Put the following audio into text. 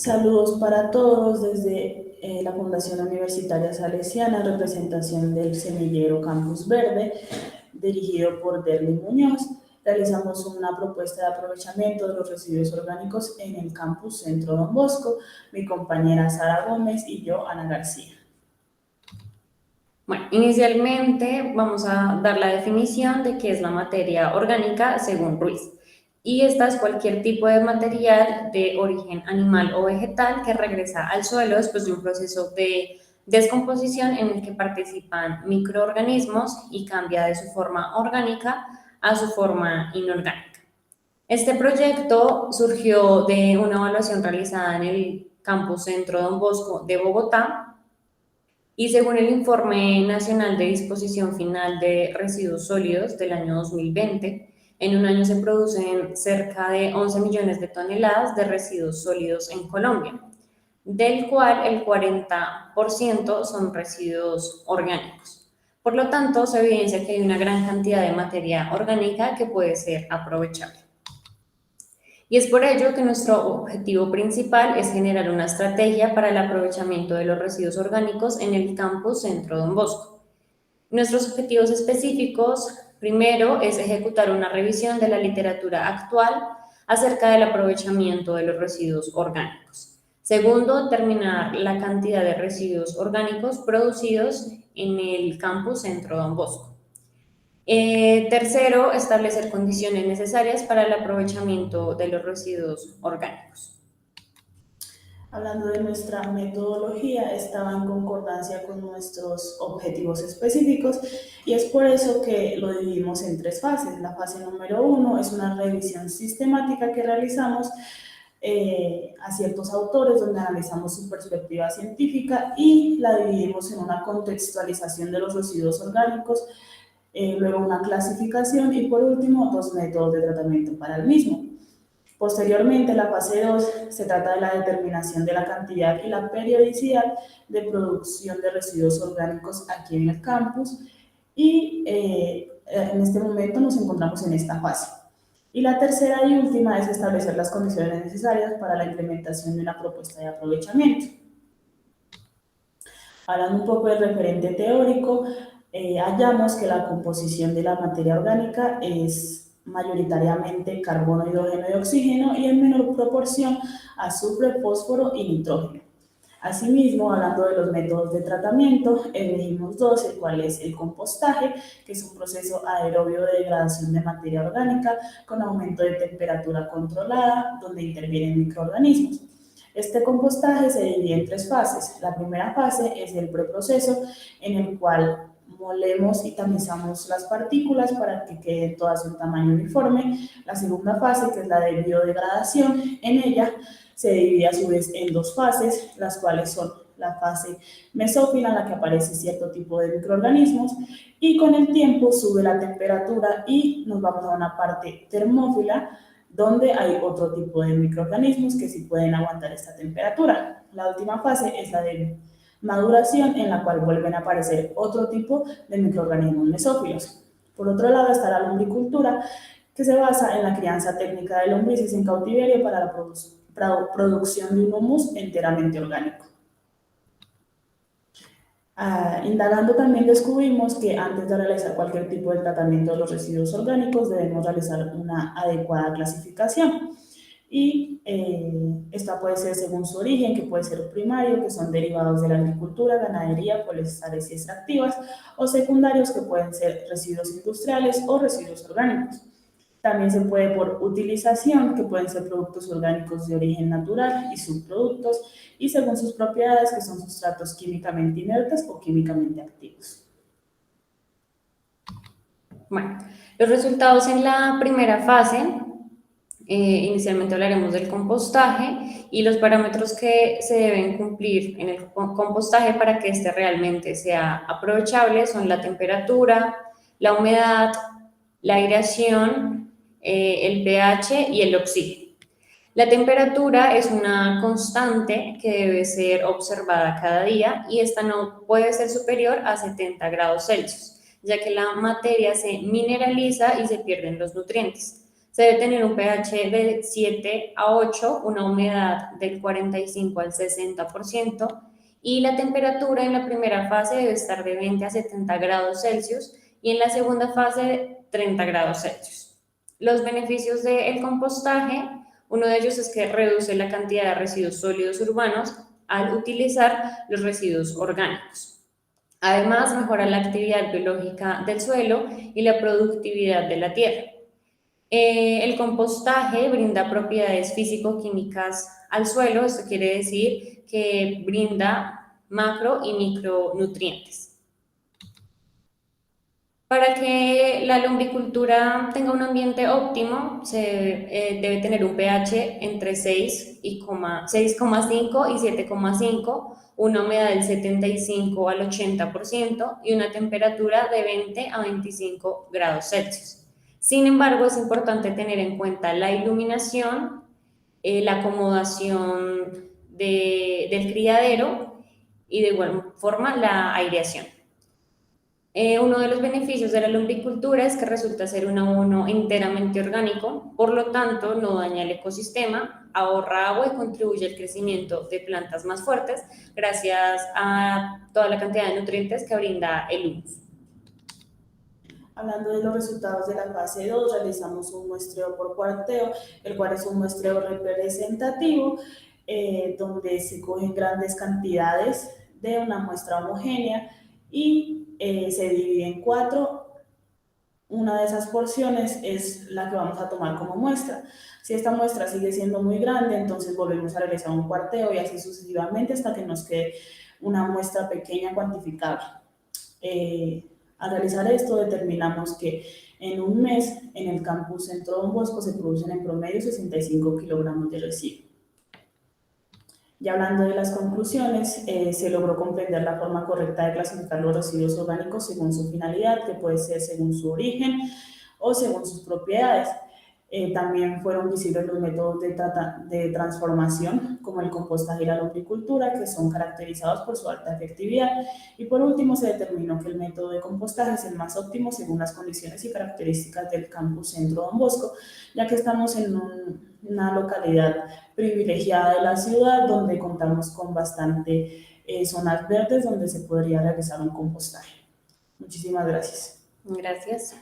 Saludos para todos desde la Fundación Universitaria Salesiana, en representación del Semillero Campus Verde, dirigido por Derly Muñoz. Realizamos una propuesta de aprovechamiento de los residuos orgánicos en el Campus Centro Don Bosco, mi compañera Sara Gómez y yo, Ana García. Bueno, inicialmente vamos a dar la definición de qué es la materia orgánica según Ruiz. Y esta es cualquier tipo de material de origen animal o vegetal que regresa al suelo después de un proceso de descomposición en el que participan microorganismos y cambia de su forma orgánica a su forma inorgánica. Este proyecto surgió de una evaluación realizada en el Campus Centro Don Bosco de Bogotá y según el Informe Nacional de Disposición Final de Residuos Sólidos del año 2020, en un año se producen cerca de 11 millones de toneladas de residuos sólidos en Colombia, del cual el 40% son residuos orgánicos. Por lo tanto, se evidencia que hay una gran cantidad de materia orgánica que puede ser aprovechable. Y es por ello que nuestro objetivo principal es generar una estrategia para el aprovechamiento de los residuos orgánicos en el campus Centro Don Bosco. Nuestros objetivos específicos, primero, es ejecutar una revisión de la literatura actual acerca del aprovechamiento de los residuos orgánicos. Segundo, determinar la cantidad de residuos orgánicos producidos en el campus Centro Don Bosco. Tercero, establecer condiciones necesarias para el aprovechamiento de los residuos orgánicos. Hablando de nuestra metodología, estaba en concordancia con nuestros objetivos específicos y es por eso que lo dividimos en tres fases. La fase número 1 es una revisión sistemática que realizamos a ciertos autores donde analizamos su perspectiva científica y la dividimos en una contextualización de los residuos orgánicos, luego una clasificación y por último 2 métodos de tratamiento para el mismo. Posteriormente, la fase 2 se trata de la determinación de la cantidad y la periodicidad de producción de residuos orgánicos aquí en el campus y en este momento nos encontramos en esta fase. Y la tercera y última es establecer las condiciones necesarias para la implementación de una propuesta de aprovechamiento. Hablando un poco del referente teórico, hallamos que la composición de la materia orgánica es mayoritariamente carbono, hidrógeno y oxígeno y en menor proporción azufre, fósforo y nitrógeno. Asimismo, hablando de los métodos de tratamiento, elegimos dos, el cual es el compostaje, que es un proceso aerobio de degradación de materia orgánica con aumento de temperatura controlada, donde intervienen microorganismos. Este compostaje se divide en tres fases. La primera fase es el preproceso, en el cual molemos y tamizamos las partículas para que queden todas un tamaño uniforme. La segunda fase, que es la de biodegradación, en ella se divide a su vez en dos fases, las cuales son la fase mesófila, en la que aparece cierto tipo de microorganismos, y con el tiempo sube la temperatura y nos vamos a una parte termófila, donde hay otro tipo de microorganismos que sí pueden aguantar esta temperatura. La última fase es la de maduración, en la cual vuelven a aparecer otro tipo de microorganismos mesófilos. Por otro lado está la lombricultura, que se basa en la crianza técnica de lombrices en cautiverio para la producción de un humus enteramente orgánico. Indagando también descubrimos que antes de realizar cualquier tipo de tratamiento de los residuos orgánicos debemos realizar una adecuada clasificación y esta puede ser según su origen, que puede ser primario, que son derivados de la agricultura, ganadería, forestales y extractivas, o secundarios, que pueden ser residuos industriales o residuos orgánicos. También se puede por utilización, que pueden ser productos orgánicos de origen natural y subproductos, y según sus propiedades, que son sustratos químicamente inertes o químicamente activos. Bueno, los resultados en la primera fase, inicialmente hablaremos del compostaje y los parámetros que se deben cumplir en el compostaje para que este realmente sea aprovechable son la temperatura, la humedad, la aireación, el pH y el oxígeno. La temperatura es una constante que debe ser observada cada día y esta no puede ser superior a 70 grados Celsius, ya que la materia se mineraliza y se pierden los nutrientes. Se debe tener un pH de 7 a 8, una humedad del 45 al 60% y la temperatura en la primera fase debe estar de 20 a 70 grados Celsius y en la segunda fase de 30 grados Celsius. Los beneficios del compostaje, uno de ellos es que reduce la cantidad de residuos sólidos urbanos al utilizar los residuos orgánicos. Además, mejora la actividad biológica del suelo y la productividad de la tierra. El compostaje brinda propiedades físico-químicas al suelo, esto quiere decir que brinda macro y micronutrientes. Para que la lombricultura tenga un ambiente óptimo, se debe tener un pH entre 6,5 y 7,5, una humedad del 75 al 80% y una temperatura de 20 a 25 grados Celsius. Sin embargo, es importante tener en cuenta la iluminación, la acomodación del criadero y de igual forma la aireación. Uno de los beneficios de la lombricultura es que resulta ser un abono enteramente orgánico, por lo tanto no daña el ecosistema, ahorra agua y contribuye al crecimiento de plantas más fuertes gracias a toda la cantidad de nutrientes que brinda el humus. Hablando de los resultados de la fase 2, realizamos un muestreo por cuarteo, el cual es un muestreo representativo, donde se cogen grandes cantidades de una muestra homogénea y se divide en 4. Una de esas porciones es la que vamos a tomar como muestra. Si esta muestra sigue siendo muy grande, entonces volvemos a realizar un cuarteo y así sucesivamente hasta que nos quede una muestra pequeña cuantificable. Al realizar esto, determinamos que en un mes en el campus Centro Don Bosco se producen en promedio 65 kilogramos de residuo. Ya hablando de las conclusiones, se logró comprender la forma correcta de clasificar los residuos orgánicos según su finalidad, que puede ser según su origen o según sus propiedades. También fueron visibles los métodos de transformación, como el compostaje y la lombricultura, que son caracterizados por su alta efectividad. Y por último, se determinó que el método de compostaje es el más óptimo según las condiciones y características del campus Centro Don Bosco, ya que estamos en una localidad privilegiada de la ciudad, donde contamos con bastante zonas verdes donde se podría realizar un compostaje. Muchísimas gracias. Gracias.